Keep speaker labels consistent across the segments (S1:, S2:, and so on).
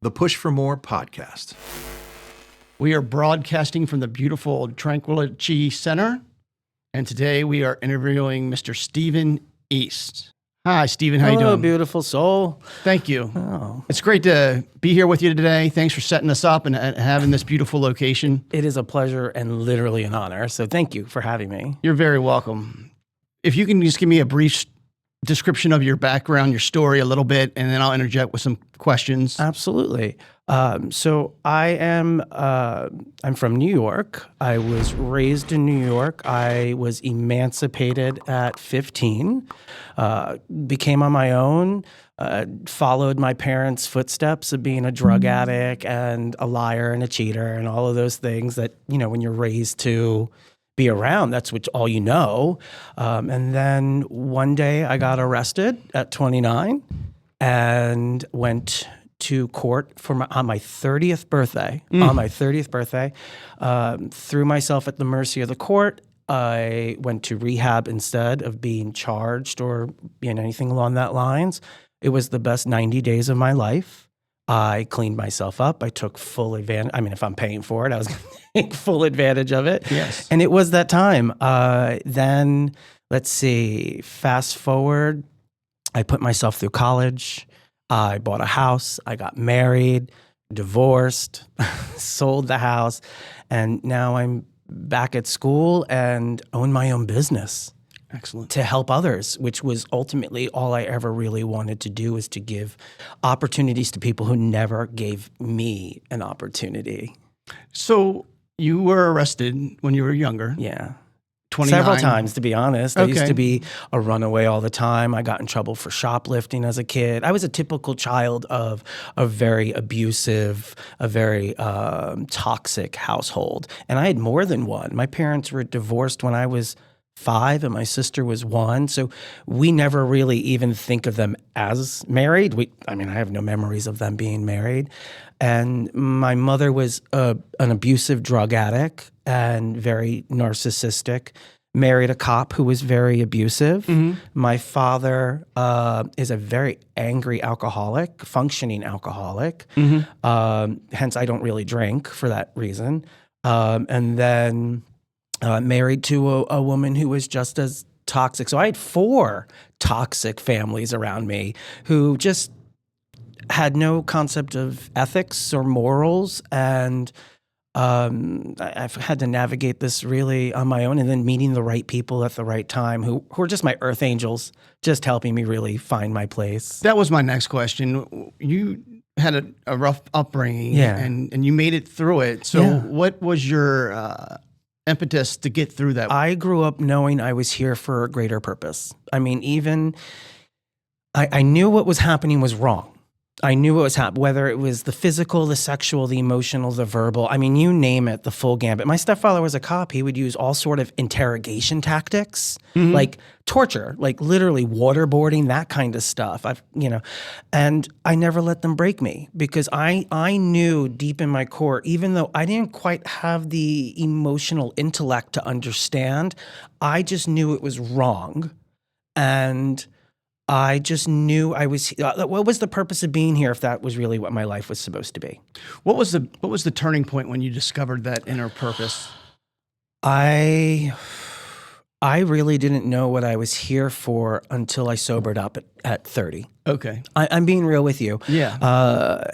S1: The Push for More podcast.
S2: We are broadcasting from the beautiful Tranquili-Chi Center, and today we are interviewing Mr. Stephen East. Hi, Stephen. How you doing?
S3: Oh, beautiful soul.
S2: Thank you.
S3: Oh.
S2: It's great to be here with you today. Thanks for setting us up and having this beautiful location.
S3: It is a pleasure and literally an honor. So thank you for having me.
S2: You're very welcome. If you can just give me a brief description of your background, your story a little bit, and then I'll interject with some questions.
S3: Absolutely. So I'm from New York. I was raised in New York. I was emancipated at 15, became on my own, followed my parents' footsteps of being a drug addict and a liar and a cheater and all of those things that, when you're raised to be around, that's all you know. And then one day I got arrested at 29 and went to court on my 30th birthday. On my 30th birthday, threw myself at the mercy of the court. I went to rehab instead of being charged or anything along that lines. It was the best 90 days of my life. I cleaned myself up. I took full advantage. I mean, if I'm paying for it, I was going to take full advantage of it.
S2: Yes.
S3: And it was that time. Then, let's see, fast forward, I put myself through college. I bought a house. I got married, divorced, sold the house. And now I'm back at school and own my own business.
S2: Excellent.
S3: To help others, which was ultimately all I ever really wanted to do, is to give opportunities to people who never gave me an opportunity.
S2: So you were arrested when you were younger.
S3: Yeah.
S2: 29.
S3: Several times, to be honest. I used
S2: Okay.
S3: to be a runaway all the time. I got in trouble for shoplifting as a kid. I was a typical child of a very abusive, a very toxic household. And I had more than one. My parents were divorced when I was 5 and my sister was 1. So we never really even think of them as married. I have no memories of them being married. And my mother was an abusive drug addict and very narcissistic, married a cop who was very abusive. Mm-hmm. My father is a very angry alcoholic, functioning alcoholic. Mm-hmm. Hence, I don't really drink for that reason. And then married to a woman who was just as toxic. So I had 4 toxic families around me who just had no concept of ethics or morals. And I've had to navigate this really on my own, and then meeting the right people at the right time who were just my earth angels, just helping me really find my place.
S2: That was my next question. You had a rough upbringing,
S3: Yeah.
S2: and you made it through it. So
S3: Yeah.
S2: what was your impetus to get through that?
S3: I grew up knowing I was here for a greater purpose. I mean, even I knew what was happening was wrong. I knew what was happening, whether it was the physical, the sexual, the emotional, the verbal. I mean, you name it, the full gambit. My stepfather was a cop. He would use all sort of interrogation tactics, like torture, like literally waterboarding, that kind of stuff. And I never let them break me because I knew deep in my core, even though I didn't quite have the emotional intellect to understand, I just knew it was wrong. And I just knew I was. What was the purpose of being here if that was really what my life was supposed to be?
S2: What was the turning point when you discovered that inner purpose?
S3: I really didn't know what I was here for until I sobered up at 30.
S2: Okay.
S3: I'm being real with you.
S2: Yeah.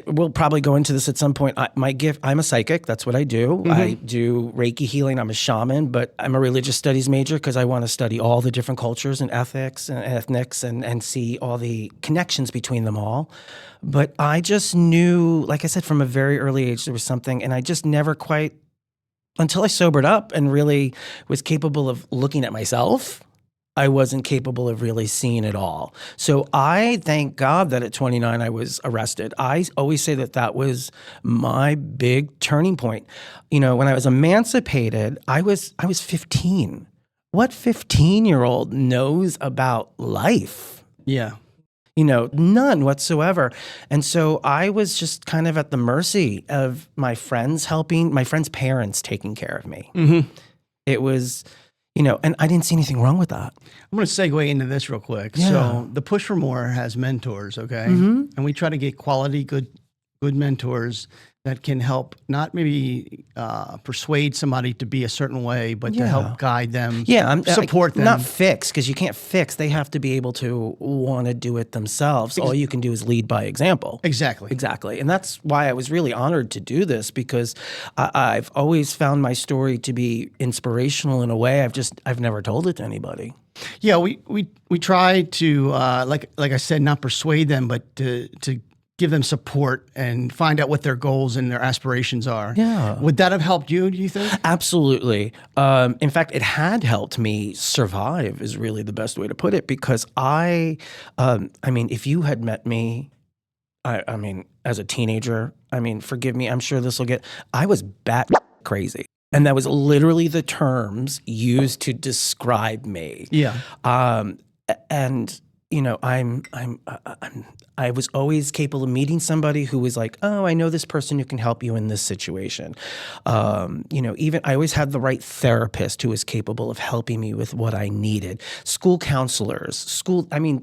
S3: We'll probably go into this at some point. My gift, I'm a psychic. That's what I do.
S2: Mm-hmm.
S3: I do Reiki healing. I'm a shaman, but I'm a religious studies major because I want to study all the different cultures and ethics and ethnics and see all the connections between them all. But I just knew, like I said, from a very early age, there was something, and I just never quite, until I sobered up and really was capable of looking at myself, I wasn't capable of really seeing it all. So I thank God that at 29 I was arrested. I always say that was my big turning point. When I was emancipated, I was 15. What 15-year-old knows about life?
S2: Yeah.
S3: None whatsoever. And so I was just kind of at the mercy of my friends parents taking care of me. Mm-hmm. It was, and I didn't see anything wrong with that.
S2: I'm going to segue into this real quick.
S3: Yeah.
S2: So the Push for More has mentors, okay?
S3: Mm-hmm.
S2: And we try to get quality, good good mentors that can help not maybe persuade somebody to be a certain way, but to
S3: Yeah.
S2: help guide them,
S3: Yeah,
S2: support them.
S3: Not fix, because you can't fix. They have to be able to want to do it themselves. All you can do is lead by example.
S2: Exactly.
S3: Exactly. And that's why I was really honored to do this, because I've always found my story to be inspirational in a way I've never told it to anybody.
S2: Yeah, we try to like I said, not persuade them, but to give them support and find out what their goals and their aspirations are.
S3: Yeah.
S2: Would that have helped you, do you think?
S3: Absolutely. In fact, it had helped me survive is really the best way to put it, because I mean, if you had met me, I mean, as a teenager, I mean, forgive me, I'm sure this will I was bat crazy. And that was literally the terms used to describe me.
S2: Yeah.
S3: And you know, I was always capable of meeting somebody who was like, oh, I know this person who can help you in this situation. You know, even I always had the right therapist who was capable of helping me with what I needed. School counselors,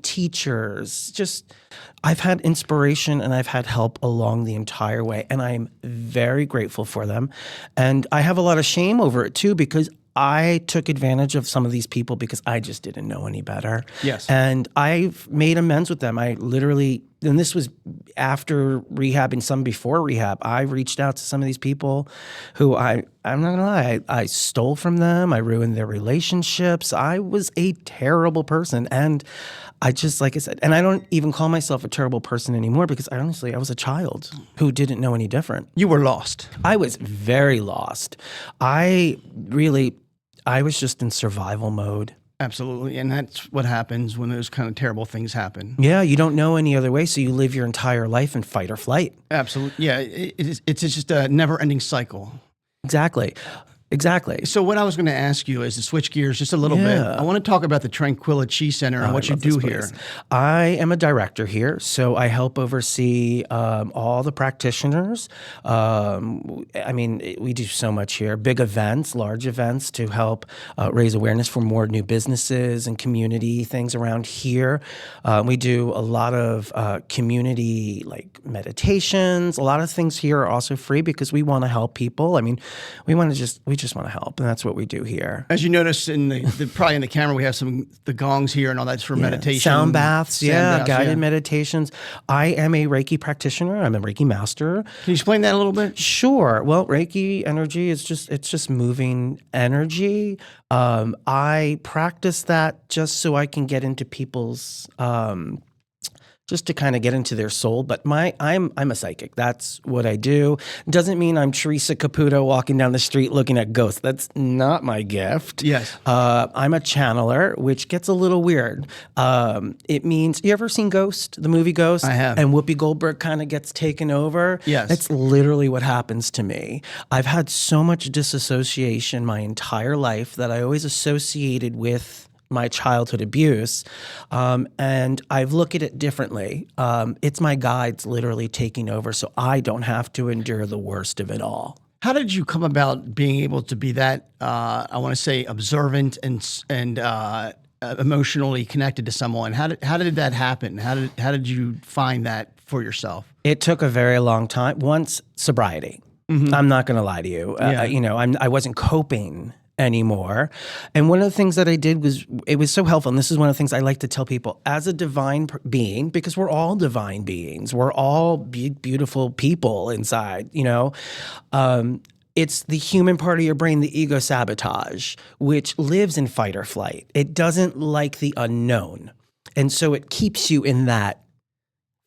S3: teachers, just I've had inspiration and I've had help along the entire way. And I'm very grateful for them. And I have a lot of shame over it too, because I took advantage of some of these people because I just didn't know any better.
S2: Yes.
S3: And I've made amends with them. I literally, and this was after rehab and some before rehab, I reached out to some of these people who I'm not gonna lie, I stole from them. I ruined their relationships. I was a terrible person. And I just, like I said, and I don't even call myself a terrible person anymore, because I was a child who didn't know any different.
S2: You were lost.
S3: I was very lost. I was just in survival mode.
S2: Absolutely. And that's what happens when those kind of terrible things happen.
S3: Yeah, you don't know any other way, so you live your entire life in fight or flight.
S2: Absolutely. Yeah, it's just a never-ending cycle.
S3: Exactly.
S2: So what I was going to ask you is to switch gears just a little bit. I want to talk about the Tranquili-Chi Center and what you do here.
S3: I am a director here, so I help oversee all the practitioners. I mean, we do so much here. Big events, large events to help raise awareness for more new businesses and community things around here. We do a lot of community like meditations. A lot of things here are also free because we want to help people. I mean, we just want to help, and that's what we do here.
S2: As you notice in the probably in the camera, we have the gongs here and all that's for meditation.
S3: Sound baths, guided meditations. I am a Reiki practitioner. I'm a Reiki master.
S2: Can you explain that a little bit?
S3: Sure. Well, Reiki energy is just moving energy. I practice that just so I can get into people's just to kind of get into their soul. But I'm a psychic. That's what I do. Doesn't mean I'm Teresa Caputo walking down the street looking at ghosts. That's not my gift.
S2: Yes.
S3: I'm a channeler, which gets a little weird. It means, you ever seen Ghost, the movie Ghost?
S2: I have.
S3: And Whoopi Goldberg kind of gets taken over?
S2: Yes.
S3: That's literally what happens to me. I've had so much disassociation my entire life that I always associated with my childhood abuse, and I've looked at it differently. It's my guides literally taking over, so I don't have to endure the worst of it all.
S2: How did you come about being able to be that, I want to say, observant and emotionally connected to someone? How did that happen? How did you find that for yourself?
S3: It took a very long time. Once, sobriety. Mm-hmm. I'm not going to lie to you. I wasn't coping anymore. And one of the things that I did it was so helpful. And this is one of the things I like to tell people as a divine being, because we're all divine beings. We're all beautiful people inside, it's the human part of your brain, the ego sabotage, which lives in fight or flight. It doesn't like the unknown. And so it keeps you in that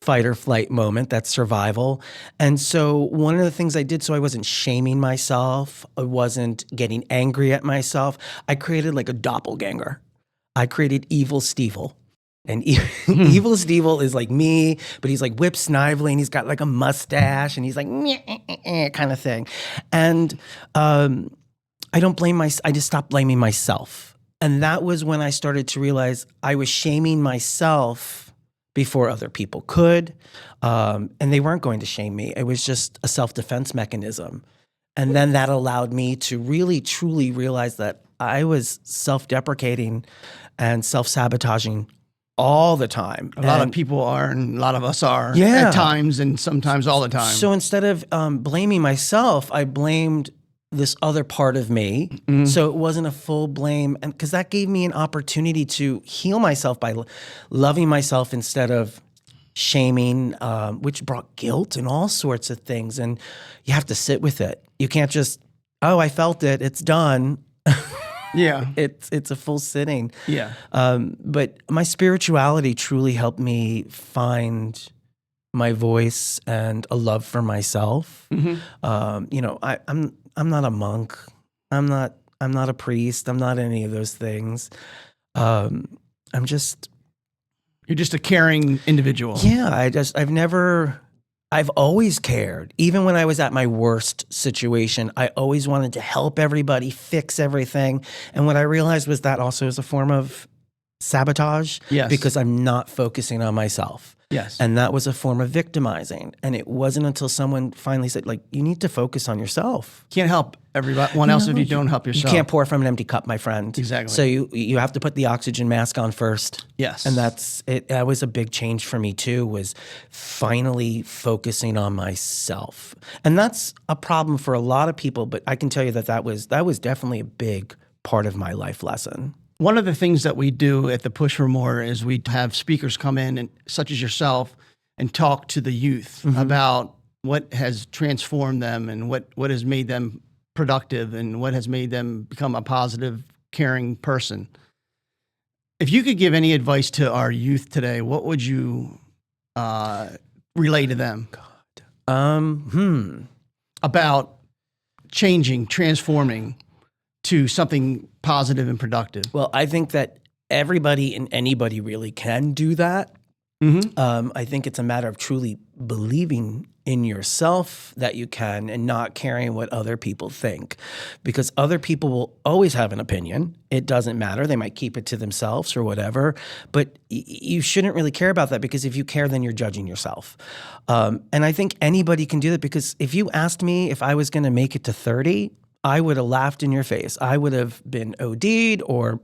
S3: fight or flight moment, that's survival. And so one of the things I did, so I wasn't shaming myself, I wasn't getting angry at myself, I created like a doppelganger. I created Evil Stevel. And Evil Stevel is like me, but he's like whip sniveling, he's got like a mustache, and he's like kind of thing. And I just stopped blaming myself. And that was when I started to realize I was shaming myself before other people could, and they weren't going to shame me. It was just a self-defense mechanism. And then that allowed me to really, truly realize that I was self-deprecating and self-sabotaging all the time.
S2: A lot of people are, and a lot of us are
S3: Yeah.
S2: at times, and sometimes all the time.
S3: So instead of blaming myself, I blamed this other part of me. So it wasn't a full blame, and because that gave me an opportunity to heal myself by loving myself instead of shaming, which brought guilt and all sorts of things. And you have to sit with it. You can't just, oh, I felt it, it's done.
S2: Yeah.
S3: It's a full sitting.
S2: Yeah.
S3: But my spirituality truly helped me find my voice and a love for myself. I'm not a monk. I'm not a priest. I'm not any of those things. You're just
S2: a caring individual.
S3: Yeah. I've always cared. Even when I was at my worst situation, I always wanted to help everybody, fix everything. And what I realized was that also is a form of sabotage.
S2: Yes.
S3: Because I'm not focusing on myself.
S2: Yes.
S3: And that was a form of victimizing. And it wasn't until someone finally said, like, you need to focus on yourself.
S2: Can't help everyone else if you don't help yourself.
S3: You can't pour from an empty cup, my friend.
S2: Exactly.
S3: So you have to put the oxygen mask on first.
S2: Yes.
S3: And that's it. That was a big change for me too, was finally focusing on myself. And that's a problem for a lot of people, but I can tell you that was definitely a big part of my life lesson.
S2: One of the things that we do at the Push for More is we have speakers come in, and such as yourself, and talk to the youth about what has transformed them and what has made them productive and what has made them become a positive, caring person. If you could give any advice to our youth today, what would you relay to them? About changing, transforming to something positive and productive.
S3: Well, I think that everybody and anybody really can do that. I think it's a matter of truly believing in yourself that you can and not caring what other people think, because other people will always have an opinion. It doesn't matter. They might keep it to themselves or whatever, but you shouldn't really care about that, because if you care, then you're judging yourself. And I think anybody can do that, because if you asked me if I was going to make it to 30, I would have laughed in your face. I would have been OD'd or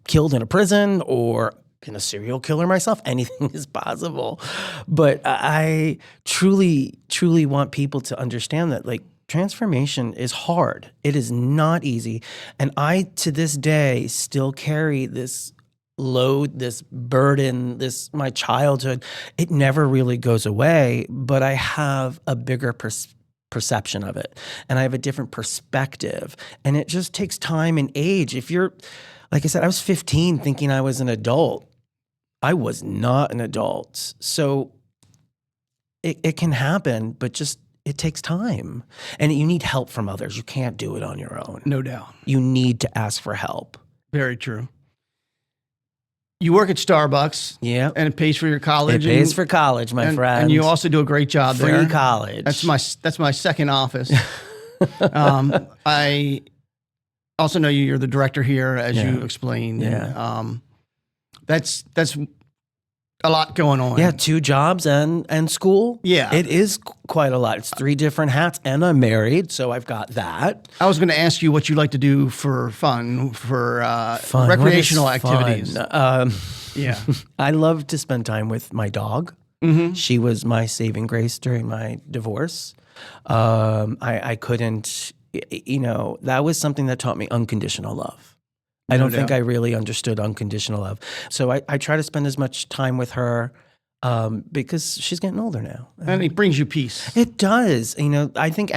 S3: killed in a prison or been a serial killer myself. Anything is possible. But I truly, truly want people to understand that, like, transformation is hard. It is not easy. And I, to this day, still carry this load, this burden, my childhood. It never really goes away, but I have a bigger perception of it, and I have a different perspective, and it just takes time and age. If you're, like I said, I was 15 thinking I was an adult. I was not an adult. So it can happen, but just it takes time, and you need help from others. You can't do it on your own.
S2: No doubt.
S3: You need to ask for help.
S2: Very true. You work at Starbucks.
S3: Yeah.
S2: And it pays for your college.
S3: It pays for college, my friend.
S2: And you also do a great job there.
S3: Free college.
S2: That's my second office. I also know you're the director here, as you explained.
S3: Yeah.
S2: And, that's a lot going on.
S3: Yeah, 2 jobs and school.
S2: Yeah.
S3: It is quite a lot. It's 3 different hats, and I'm married, so I've got that.
S2: I was going to ask you what you like to do for fun, for
S3: Fun.
S2: recreational
S3: What is fun?
S2: activities. Yeah.
S3: I love to spend time with my dog. She was my saving grace during my divorce. I couldn't, that was something that taught me unconditional love. I don't think I really understood unconditional love. So I try to spend as much time with her because she's getting older now.
S2: And it brings you peace.
S3: It does. I think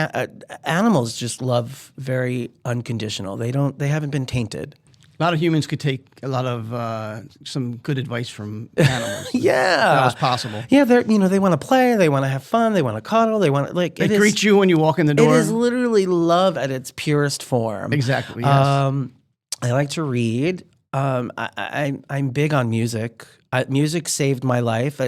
S3: animals just love very unconditional. They haven't been tainted.
S2: A lot of humans could take a lot of some good advice from animals.
S3: Yeah.
S2: That was possible.
S3: Yeah, they want to play, they want to have fun, they want to cuddle, they want to
S2: They greet you when you walk in the door.
S3: It is literally love at its purest form.
S2: Exactly. Yes.
S3: I like to read. I'm big on music. Music saved my life.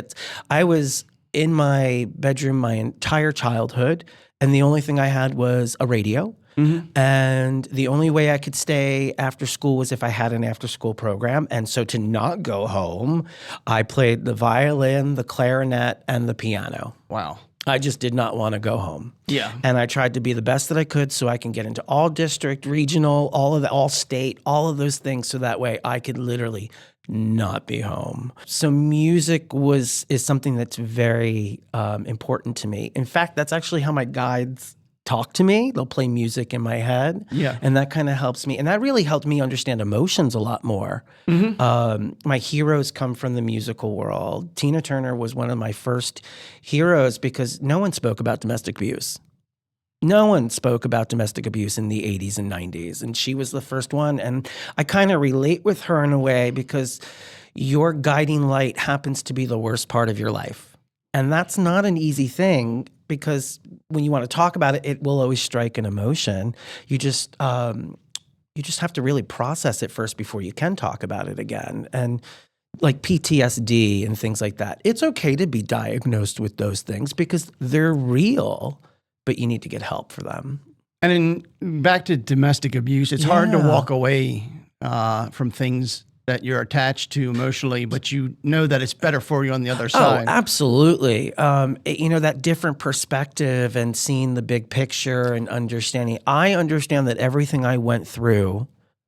S3: I was in my bedroom my entire childhood, and the only thing I had was a radio. And the only way I could stay after school was if I had an after-school program. And so to not go home, I played the violin, the clarinet, and the piano.
S2: Wow.
S3: I just did not want to go home.
S2: Yeah.
S3: And I tried to be the best that I could so I can get into all district, regional, all state, all of those things, so that way I could literally not be home. So music is something that's very important to me. In fact, that's actually how my guides talk to me. They'll play music in my head.
S2: Yeah.
S3: And that kind of helps me. And that really helped me understand emotions a lot more. My heroes come from the musical world. Tina Turner was one of my first heroes because no one spoke about domestic abuse. No one spoke about domestic abuse in the 80s and 90s, and she was the first one. And I kind of relate with her in a way because your guiding light happens to be the worst part of your life. And that's not an easy thing because when you want to talk about it, it will always strike an emotion. You just have to really process it first before you can talk about it again. And like PTSD and things like that, it's okay to be diagnosed with those things because they're real. But you need to get help for them.
S2: And then back to domestic abuse, it's hard to walk away from things that you're attached to emotionally, but you know that it's better for you on the other side.
S3: Oh, absolutely. That different perspective and seeing the big picture and understanding. I understand that everything I went through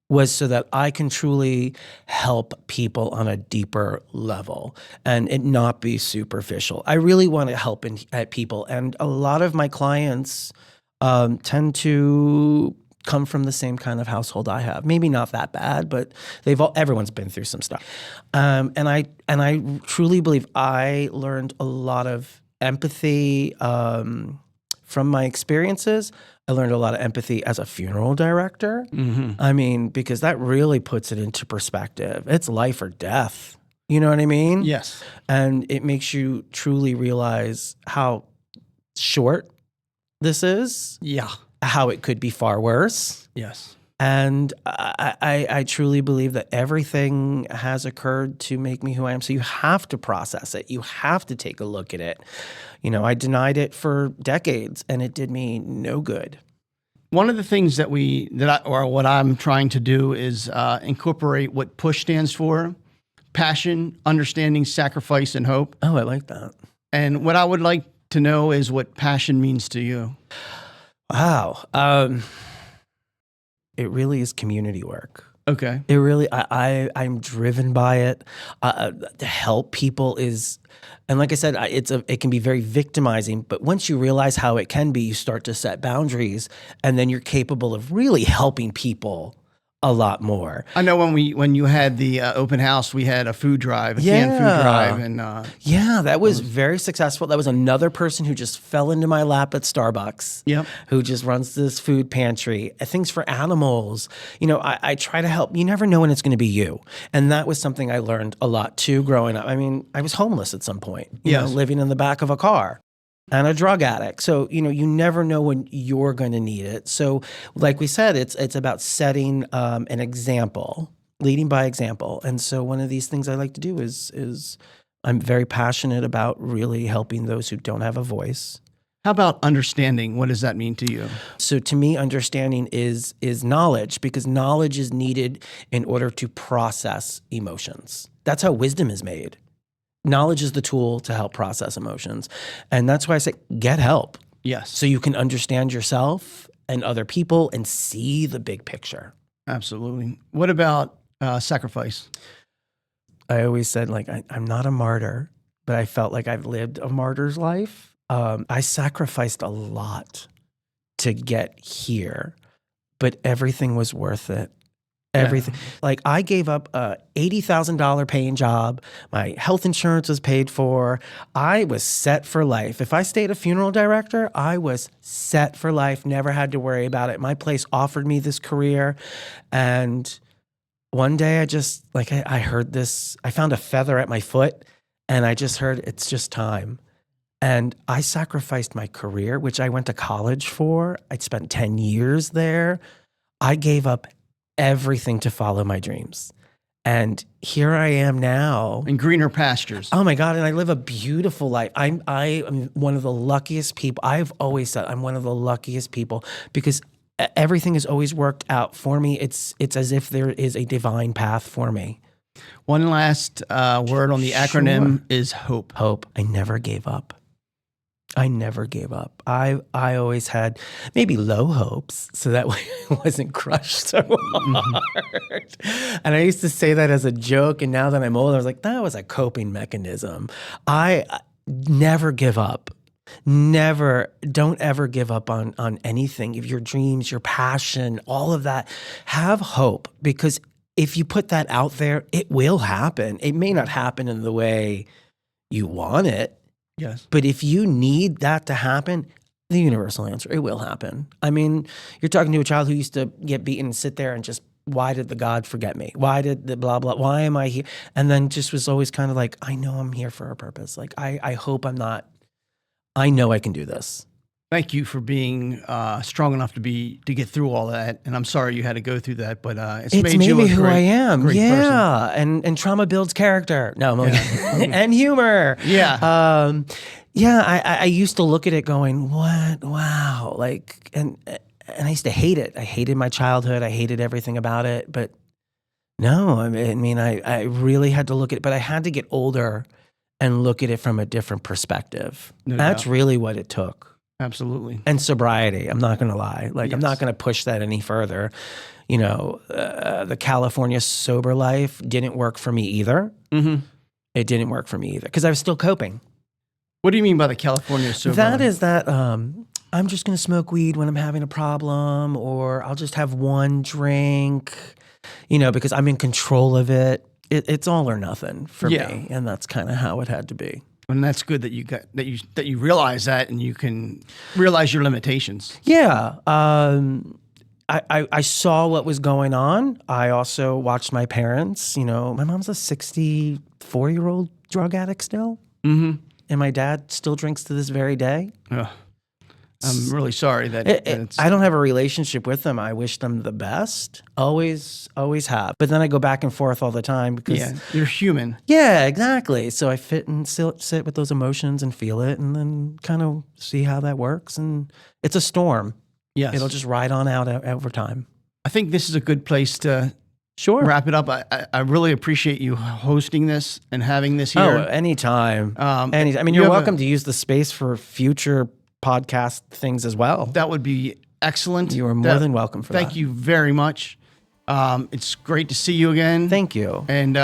S3: was so that I can truly help people on a deeper level and it not be superficial. I really want to help people. And a lot of my clients tend to come from the same kind of household I have. Maybe not that bad, but everyone's been through some stuff. And I truly believe I learned a lot of empathy from my experiences. I learned a lot of empathy as a funeral director. I mean, because that really puts it into perspective. It's life or death. You know what I mean?
S2: Yes.
S3: And it makes you truly realize how short this is.
S2: Yeah.
S3: How it could be far worse.
S2: Yes.
S3: And I truly believe that everything has occurred to make me who I am. So you have to process it. You have to take a look at it. I denied it for decades, and it did me no good.
S2: One of the things what I'm trying to do is incorporate what PUSH stands for: passion, understanding, sacrifice, and hope.
S3: Oh, I like that.
S2: And what I would like to know is what passion means to you.
S3: Wow. It really is community work.
S2: Okay.
S3: It really, I'm driven by it. To help people is, and like I said, it can be very victimizing. But once you realize how it can be, you start to set boundaries, and then you're capable of really helping people a lot more.
S2: I know when you had the open house, we had a food drive, canned food drive, and
S3: that was very successful. That was another person who just fell into my lap at Starbucks.
S2: Yep.
S3: Who just runs this food pantry, things for animals. I try to help. You never know when it's going to be you, and that was something I learned a lot too growing up. I mean, I was homeless at some point. Living in the back of a car. And a drug addict. So, you never know when you're going to need it. So, like we said, it's about setting an example, leading by example. And so one of these things I like to do is I'm very passionate about really helping those who don't have a voice.
S2: How about understanding? What does that mean to you?
S3: So to me, understanding is knowledge, because knowledge is needed in order to process emotions. That's how wisdom is made. Knowledge is the tool to help process emotions. And that's why I say get help.
S2: Yes.
S3: So you can understand yourself and other people and see the big picture.
S2: Absolutely. What about sacrifice?
S3: I always said, I'm not a martyr, but I felt like I've lived a martyr's life. I sacrificed a lot to get here, but everything was worth it. Everything. Yeah. I gave up a $80,000 paying job. My health insurance was paid for. I was set for life. If I stayed a funeral director, I was set for life, never had to worry about it. My place offered me this career. And one day I just, I heard this, I found a feather at my foot, and I just heard, it's just time. And I sacrificed my career, which I went to college for. I'd spent 10 years there. I gave up everything to follow my dreams. And here I am now.
S2: In greener pastures.
S3: Oh my God. And I live a beautiful life. I am one of the luckiest people. I've always said I'm one of the luckiest people because everything has always worked out for me. It's as if there is a divine path for me.
S2: One last word on the acronym is hope.
S3: Hope. I never gave up. I never gave up. I always had maybe low hopes, so that way I wasn't crushed so hard. And I used to say that as a joke, and now that I'm older, I was like, that was a coping mechanism. I never give up. Never, don't ever give up on anything. If your dreams, your passion, all of that, have hope, because if you put that out there, it will happen. It may not happen in the way you want it.
S2: Yes.
S3: But if you need that to happen, the universal answer, it will happen. I mean, you're talking to a child who used to get beaten and sit there and just, why did the God forget me? Why did the blah, blah, why am I here? And then just was always kind of like, I know I'm here for a purpose. Like, I hope I'm not, I know I can do this.
S2: Thank you for being strong enough to get through all that. And I'm sorry you had to go through that, but it's made you
S3: me
S2: a
S3: who
S2: great,
S3: I am.
S2: great
S3: Yeah.
S2: person.
S3: And trauma builds character. No, and humor.
S2: Yeah.
S3: I used to look at it going, what? Wow. Like, and I used to hate it. I hated my childhood. I hated everything about it. But no, I mean, I really had to look at it, but I had to get older and look at it from a different perspective.
S2: No
S3: That's
S2: doubt.
S3: really what it took.
S2: Absolutely.
S3: And sobriety. I'm not going to lie. Like,
S2: Yes.
S3: I'm not going to push that any further. You know, the California sober life didn't work for me either.
S2: Mm-hmm.
S3: It didn't work for me either because I was still coping.
S2: What do you mean by the California sober
S3: That
S2: life?
S3: is that I'm just going to smoke weed when I'm having a problem, or I'll just have one drink, you know, because I'm in control of it. It's all or nothing for me. And that's kind of how it had to be.
S2: And that's good that you realize that, and you can realize your limitations.
S3: Yeah. I saw what was going on. I also watched my parents. You know, my mom's a 64-year-old drug addict still.
S2: Mm-hmm.
S3: And my dad still drinks to this very day.
S2: Ugh. I'm really sorry that it's...
S3: I don't have a relationship with them. I wish them the best. Always have. But then I go back and forth all the time because...
S2: you're human.
S3: Yeah, exactly. So I sit with those emotions and feel it, and then kind of see how that works. And it's a storm.
S2: Yes.
S3: It'll just ride on out over time.
S2: I think this is a good place to
S3: Sure.
S2: wrap it up. I really appreciate you hosting this and having this here.
S3: Oh, anytime. Anytime. I mean, you're welcome to use the space for future podcast things as well.
S2: That would be excellent.
S3: You are more than welcome for that.
S2: Thank you very much. It's great to see you again.
S3: Thank you.
S2: And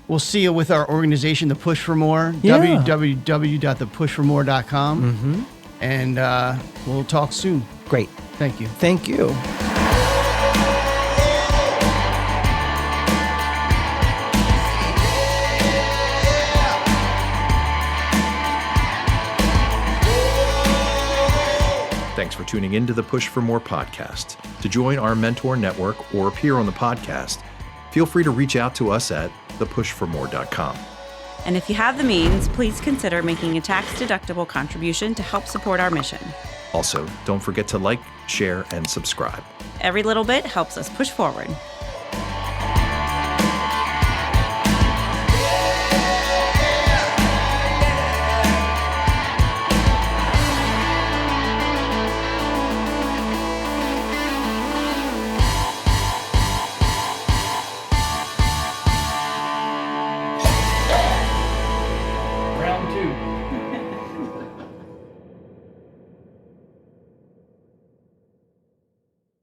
S2: we'll see you with our organization, The Push for More,
S3: Yeah.
S2: www.thepushformore.com.
S3: Mm-hmm.
S2: And we'll talk soon.
S3: Great.
S2: Thank you.
S3: Thank you.
S1: Thanks for tuning in to the Push for More podcast. To join our mentor network or appear on the podcast, feel free to reach out to us at thepushformore.com.
S4: And if you have the means, please consider making a tax-deductible contribution to help support our mission.
S1: Also, don't forget to like, share, and subscribe.
S4: Every little bit helps us push forward.